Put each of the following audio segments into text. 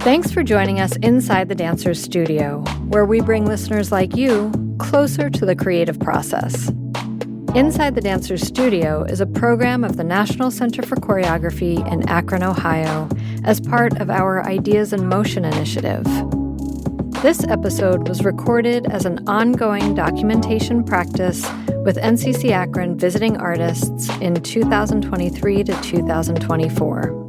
Thanks for joining us inside the Dancer's Studio, where we bring listeners like you closer to the creative process. Inside the Dancer's Studio is a program of the National Center for Choreography in Akron, Ohio, as part of our Ideas in Motion initiative. This episode was recorded as an ongoing documentation practice with NCCAkron visiting artists in 2023 to 2024.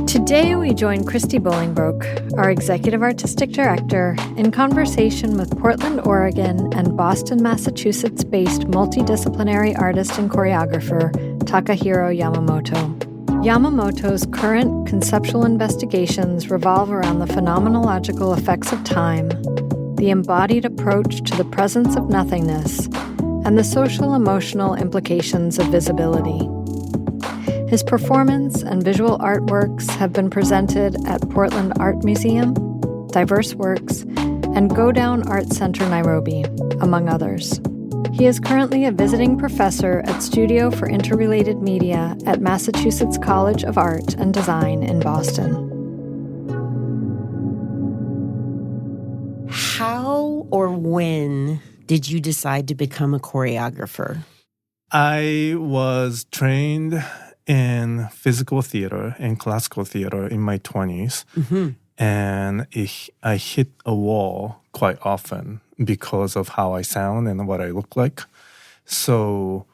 Today, we join Christy Bolingbroke, our Executive Artistic Director, in conversation with Portland, Oregon, and Boston, Massachusetts-based multidisciplinary artist and choreographer Takahiro Yamamoto. Yamamoto's current conceptual investigations revolve around the phenomenological effects of time, the embodied approach to the presence of nothingness, and the social-emotional implications of visibility. His performance and visual artworks have been presented at Portland Art Museum, Diverseworks, and GoDown Arts Centre Nairobi, among others. He is currently a visiting professor at Studio for Interrelated Media at Massachusetts College of Art and Design in Boston. How or when did you decide to become a choreographer? I was trained in physical theater and classical theater in my 20s. And I hit a wall quite often because of how I sound and what I look like. So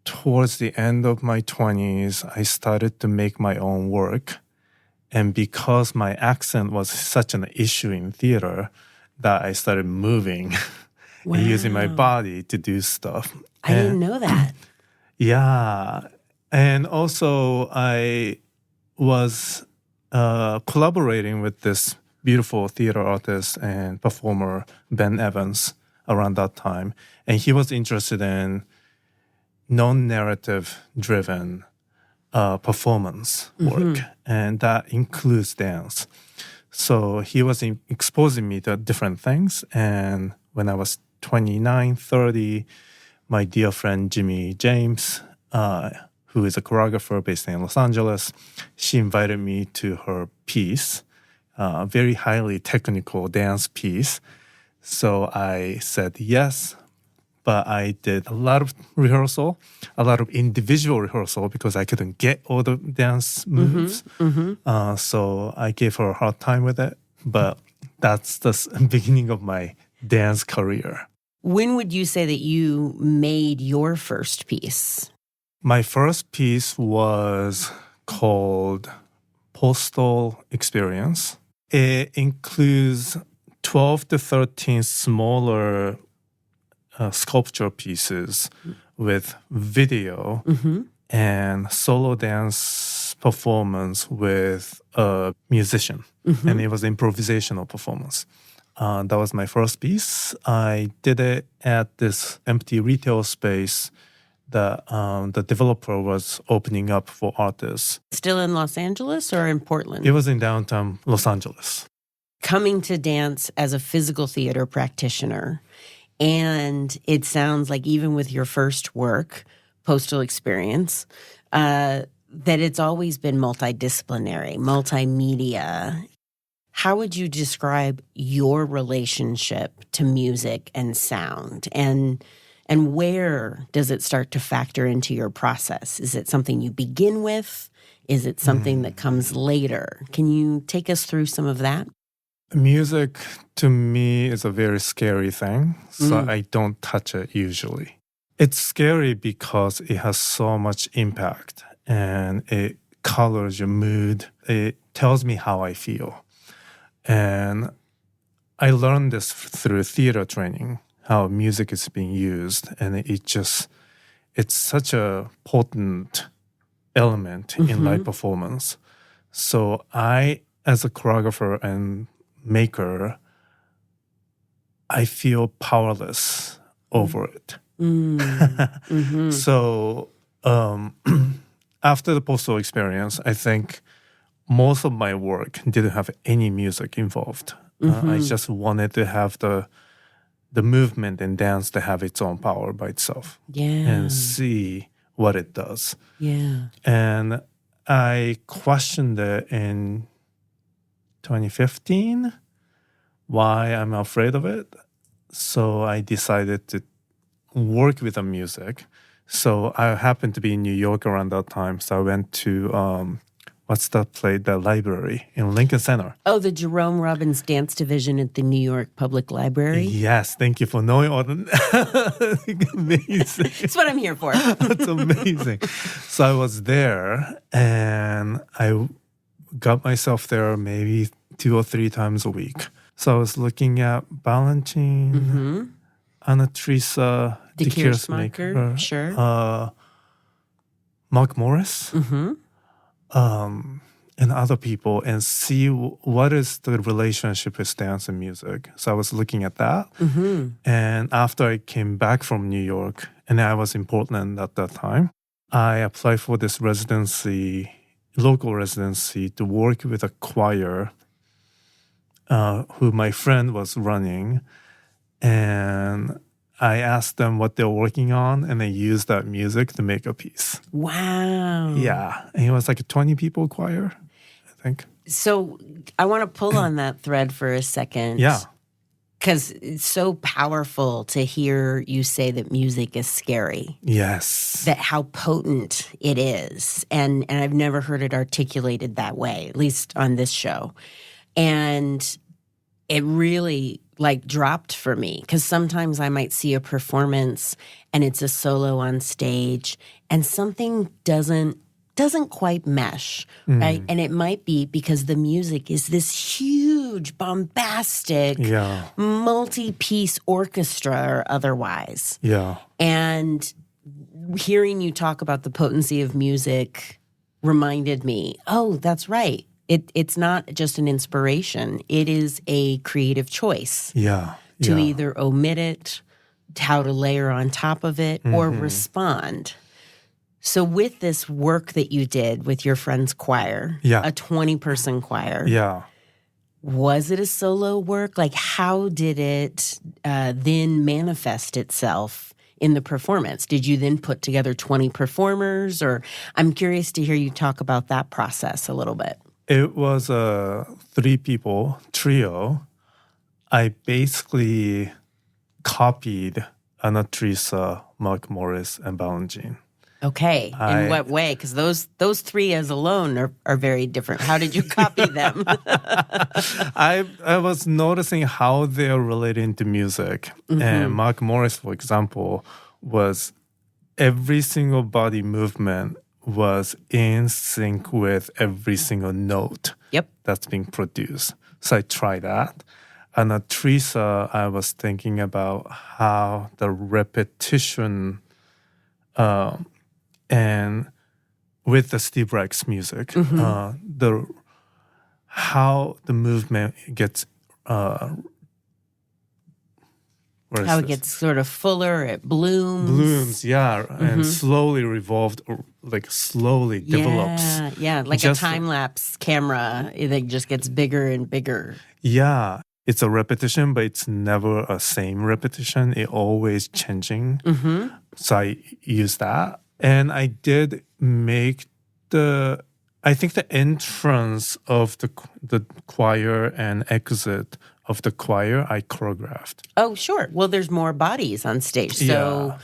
towards the end of my 20s, I started to make my own work. And because my accent was such an issue in theater, that I started moving and using my body to do stuff. I didn't know that. Yeah. And also, I was collaborating with this beautiful theater artist and performer, Ben Evans, around that time. And he was interested in non-narrative driven performance work. And that includes dance. So he was exposing me to different things. And when I was 29, 30, my dear friend Jimmy James, who is a choreographer based in Los Angeles, she invited me to her piece, a very highly technical dance piece. So I said yes, but I did a lot of rehearsal, a lot of individual rehearsal because I couldn't get all the dance moves. So I gave her a hard time with it, but that's the beginning of my dance career. When would you say that you made your first piece? My first piece was called Postal Experience. It includes 12 to 13 smaller sculpture pieces with video and solo dance performance with a musician. And it was an improvisational performance. That was my first piece. I did it at this empty retail space that the developer was opening up for artists. Still in Los Angeles or in Portland? It was in downtown Los Angeles. Coming to dance as a physical theater practitioner, and it sounds like even with your first work, Postal Experience, that it's always been multidisciplinary, multimedia. How would you describe your relationship to music and sound? And where does it start to factor into your process? Is it something you begin with? Is it something that comes later? Can you take us through some of that? Music, to me, is a very scary thing, so I don't touch it usually. It's scary because it has so much impact, and it colors your mood. It tells me how I feel. And I learned this through theater training, how music is being used. And it's such a potent element in live performance. So I, as a choreographer and maker, I feel powerless over it. So after the Postal Experience, I think most of my work didn't have any music involved. I just wanted to have the movement and dance to have its own power by itself and see what it does. And I questioned it in 2015. Why I'm afraid of it? So I decided to work with the music. So I happened to be in New York around that time. So I went to, what's that play? The library in Lincoln Center. Oh, the Jerome Robbins Dance Division at the New York Public Library? Yes, thank you for knowing all the... Amazing. That's what I'm here for. That's amazing. So I was there and I got myself there maybe 2 or 3 times a week. So I was looking at Balanchine, Anna Teresa, De Keersmaker, sure. Mark Morris, and other people, and see what is the relationship with dance and music. So I was looking at that. And after I came back from New York, and I was in Portland at that time, I applied for this residency, local residency, to work with a choir who my friend was running. And I asked them what they're working on, and they used that music to make a piece. Wow. Yeah. And it was like a 20 people choir, I think. So I want to pull on that thread for a second. Yeah. Because it's so powerful to hear you say that music is scary. Yes. That how potent it is. And I've never heard it articulated that way, at least on this show. And it really dropped for me, because sometimes I might see a performance and it's a solo on stage and something doesn't quite mesh, right? And it might be because the music is this huge, bombastic, multi-piece orchestra or otherwise. Yeah. And hearing you talk about the potency of music reminded me, oh, that's right. It's not just an inspiration. It is a creative choice. To either omit it, how to layer on top of it, or respond. So with this work that you did with your friend's choir, a 20-person choir, was it a solo work? How did it then manifest itself in the performance? Did you then put together 20 performers? Or I'm curious to hear you talk about that process a little bit. It was a 3-people trio. I basically copied Anna Teresa, Mark Morris, and Balanchine. Okay. In what way? Because those 3 as alone are very different. How did you copy them? I was noticing how they're relating to music. And Mark Morris, for example, was every single body movement was in sync with every single note that's being produced. So I tried that. And Teresa, I was thinking about how the repetition and with the Steve Reich's music, how the movement gets how it gets sort of fuller, it blooms. And slowly revolved, slowly develops. Like just a time-lapse camera that just gets bigger and bigger. Yeah, it's a repetition, but it's never a same repetition. It's always changing. So I use that. And I did make I think the entrance of the choir and exit of the choir, I choreographed. Oh, sure. Well, there's more bodies on stage. So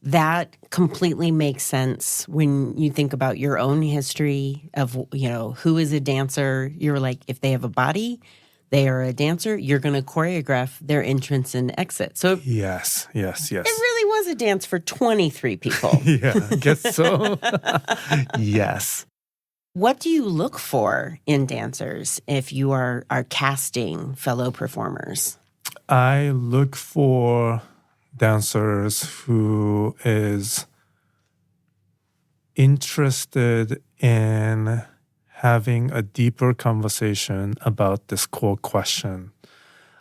that completely makes sense when you think about your own history of, who is a dancer. You're like, if they have a body, they are a dancer, you're going to choreograph their entrance and exit. So yes. It really was a dance for 23 people. I guess so. Yes. What do you look for in dancers if you are casting fellow performers? I look for dancers who is interested in having a deeper conversation about this core question.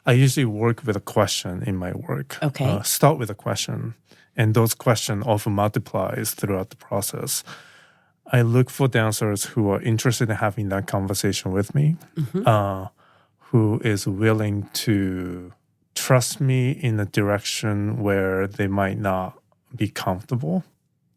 I usually work with a question in my work. Okay. Start with a question, and those questions often multiplies throughout the process. I look for dancers who are interested in having that conversation with me, who is willing to trust me in a direction where they might not be comfortable.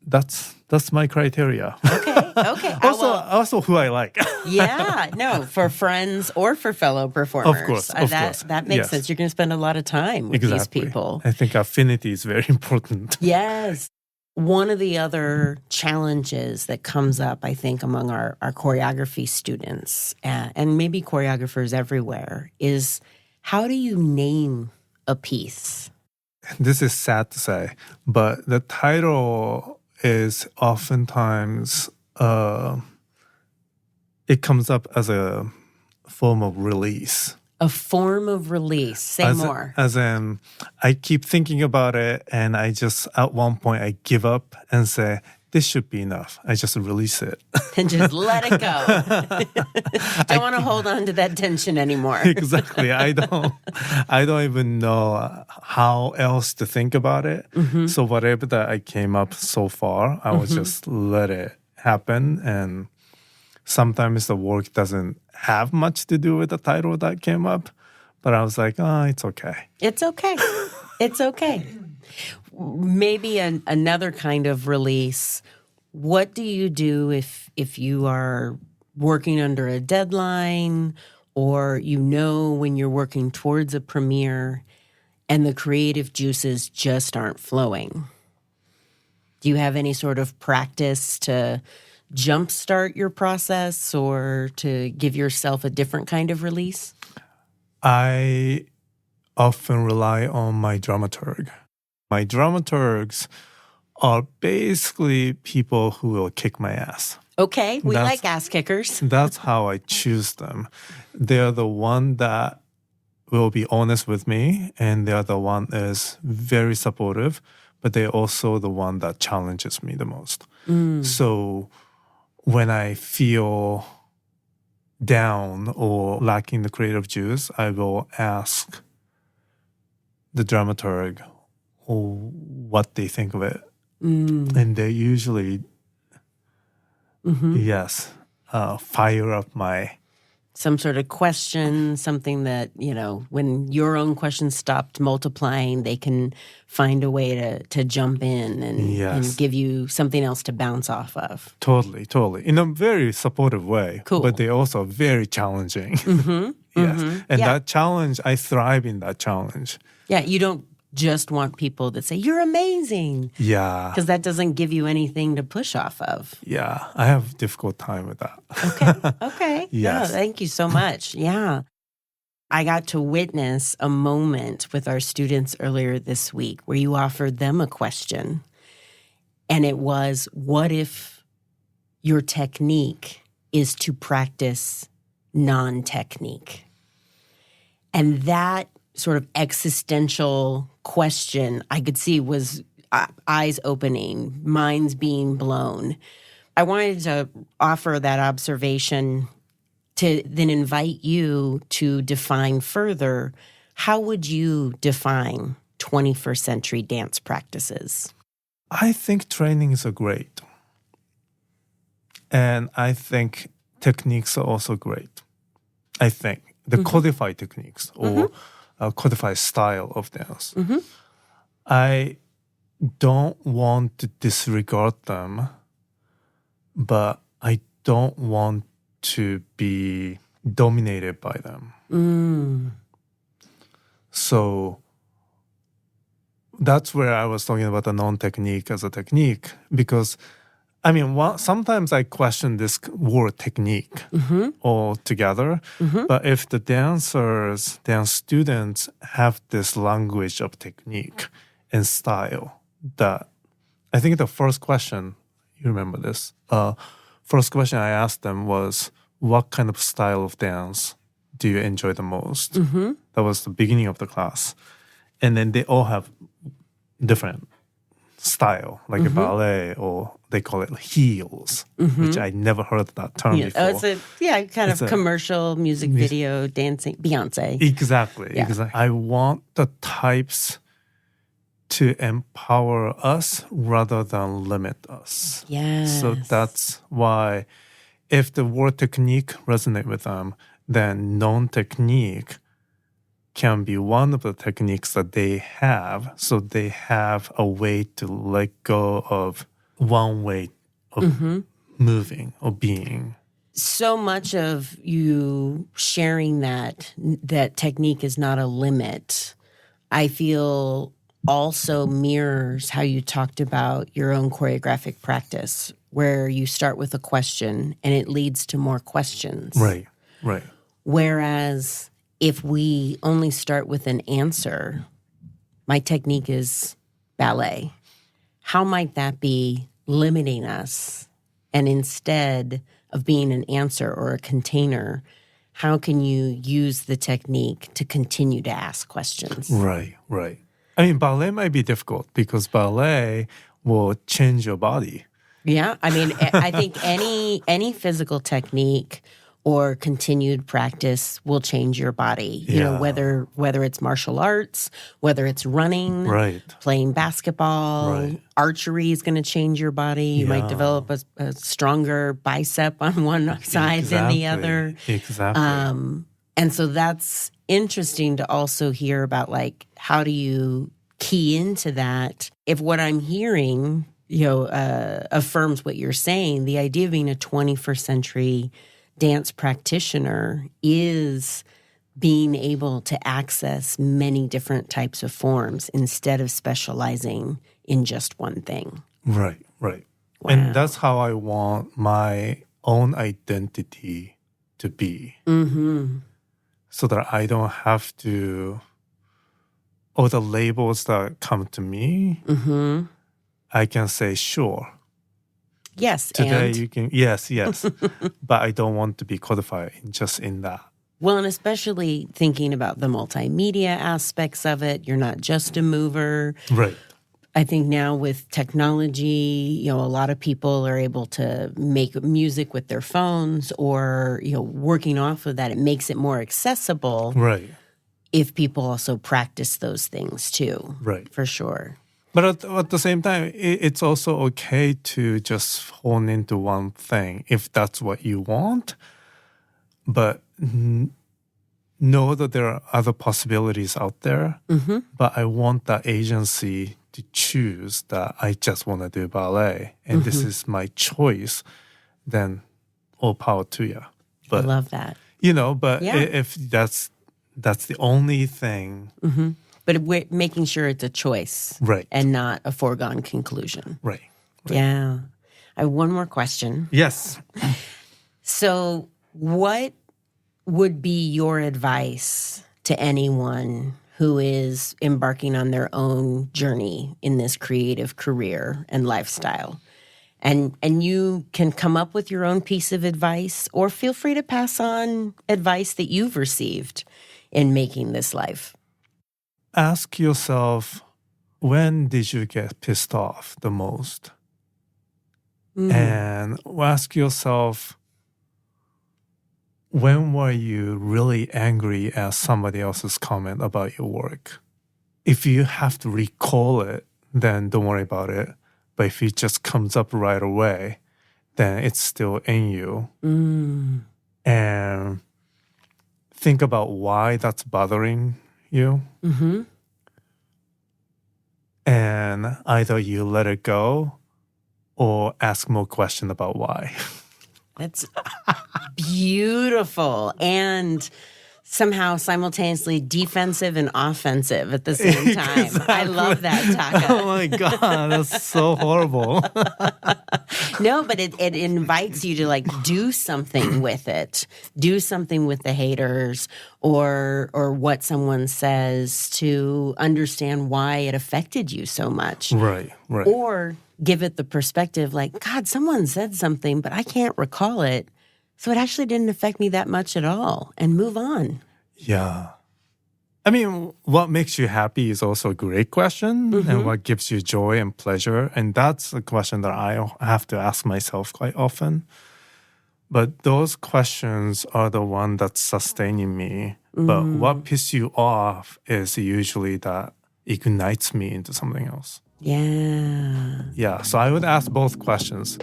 That's That's my criteria. Okay. Also who I like. Yeah, no, for friends or for fellow performers. Of course. That makes sense. You're going to spend a lot of time with these people. I think affinity is very important. Yes. One of the other challenges that comes up, I think, among our choreography students, and maybe choreographers everywhere, is how do you name a piece? This is sad to say, but the title is oftentimes, it comes up as a form of release. A form of release. Say more. As in, I keep thinking about it, and I just, at one point, I give up and say, this should be enough. I just release it. And just let it go. Don't want to hold on to that tension anymore. Exactly. I don't even know how else to think about it. So whatever that I came up so far, I will just let it happen. And sometimes the work doesn't have much to do with the title that came up. But I was like, oh, it's okay. It's okay. It's okay. Maybe another kind of release. What do you do if you are working under a deadline, or you know when you're working towards a premiere and the creative juices just aren't flowing? Do you have any sort of practice to jumpstart your process or to give yourself a different kind of release? I often rely on my dramaturg. My dramaturgs are basically people who will kick my ass. Okay, we like ass kickers. That's how I choose them. They're the one that will be honest with me, and they're the one that is very supportive, but they're also the one that challenges me the most. So when I feel down or lacking the creative juice, I will ask the dramaturg what they think of it. And they usually, fire up my... Some sort of question, something that, when your own questions stopped multiplying, they can find a way to jump in and give you something else to bounce off of. Totally. In a very supportive way. Cool. But they're also very challenging. And that challenge, I thrive in that challenge. Yeah, you don't just want people that say, you're amazing. Yeah. Because that doesn't give you anything to push off of. Yeah, I have a difficult time with that. Okay. Yes. No, thank you so much. Yeah. I got to witness a moment with our students earlier this week where you offered them a question. And it was, what if your technique is to practice non-technique? And that sort of existential question I could see was eyes opening, minds being blown. I wanted to offer that observation to then invite you to define further, how would you define 21st century dance practices? I think trainings are great. And I think techniques are also great. I think the codified techniques or codified style of dance. I don't want to disregard them, but I don't want to be dominated by them. So that's where I was talking about the non-technique as a technique, because sometimes I question this word technique altogether. But if the dance students have this language of technique and style, that I think the first question, you remember this, first question I asked them was, what kind of style of dance do you enjoy the most? That was the beginning of the class. And then they all have different style, like a ballet, or they call it heels, which I never heard that term before. It's a commercial music video dancing, Beyonce. Exactly. I want the types to empower us rather than limit us. Yes. So that's why if the word technique resonates with them, then non-technique can be one of the techniques that they have. So they have a way to let go of one way of moving or being. So much of you sharing that technique is not a limit, I feel also mirrors how you talked about your own choreographic practice, where you start with a question and it leads to more questions. Right. Whereas if we only start with an answer, my technique is ballet. How might that be limiting us? And instead of being an answer or a container, how can you use the technique to continue to ask questions? Right. I mean, ballet might be difficult because ballet will change your body. Yeah. I mean, I think any physical technique or continued practice will change your body. You know, whether it's martial arts, whether it's running, playing basketball, archery is going to change your body. You might develop a stronger bicep on one side than the other. Exactly. And so that's interesting to also hear about, like, how do you key into that? If what I'm hearing, affirms what you're saying, the idea of being a 21st century dance practitioner is being able to access many different types of forms instead of specializing in just one thing. Right. Wow. And that's how I want my own identity to be. So that I don't have to, or the labels that come to me, I can say, sure. Yes, today and? You can, yes. But I don't want to be codified just in that. Well, and especially thinking about the multimedia aspects of it. You're not just a mover. Right. I think now with technology, a lot of people are able to make music with their phones or, working off of that. It makes it more accessible. Right. If people also practice those things too. Right. For sure. But at the same time, it's also okay to just hone into one thing if that's what you want. But know that there are other possibilities out there. But I want that agency to choose that I just want to do ballet. And this is my choice. Then all power to you. But, I love that. If that's the only thing. But we're making sure it's a choice. Right. And not a foregone conclusion. Right. Yeah. I have one more question. Yes. So what would be your advice to anyone who is embarking on their own journey in this creative career and lifestyle? And you can come up with your own piece of advice, or feel free to pass on advice that you've received in making this life. Ask yourself, when did you get pissed off the most? And ask yourself, when were you really angry at somebody else's comment about your work? If you have to recall it, then don't worry about it. But if it just comes up right away, then it's still in you. And think about why that's bothering you. And either you let it go or ask more questions about why. That's beautiful. And somehow simultaneously defensive and offensive at the same time. Exactly. I love that, Taka. Oh my God, that's so horrible. No, but it invites you to do something with it. Do something with the haters or what someone says to understand why it affected you so much. Right. Or give it the perspective God, someone said something, but I can't recall it. So it actually didn't affect me that much at all, and move on. Yeah. I mean, what makes you happy is also a great question, and what gives you joy and pleasure. And that's a question that I have to ask myself quite often. But those questions are the one that's sustaining me. But what pisses you off is usually that ignites me into something else. Yeah. Yeah, so I would ask both questions.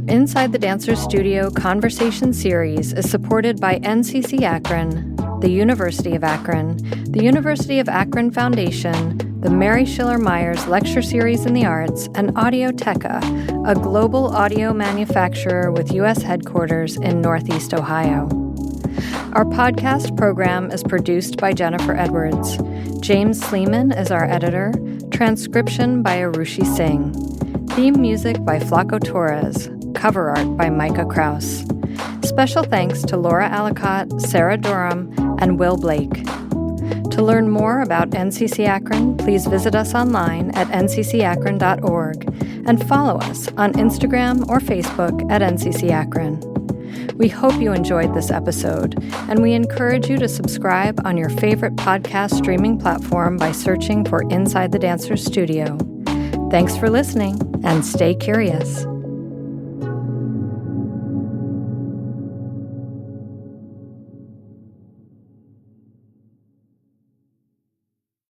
Inside the Dancers Studio Conversation Series is supported by NCCAkron, the University of Akron, the University of Akron Foundation, the Mary Schiller Myers Lecture Series in the Arts, and Audioteca, a global audio manufacturer with U.S. headquarters in Northeast Ohio. Our podcast program is produced by Jennifer Edwards. James Sleeman is our editor. Transcription by Arushi Singh. Theme music by Flaco Torres. Cover art by Micah Krause. Special thanks to Laura Alicott, Sarah Durham, and Will Blake. To learn more about NCCAkron, please visit us online at nccakron.org and follow us on Instagram or Facebook at NCCAkron. We hope you enjoyed this episode, and we encourage you to subscribe on your favorite podcast streaming platform by searching for Inside the Dancers Studio. Thanks for listening, and stay curious.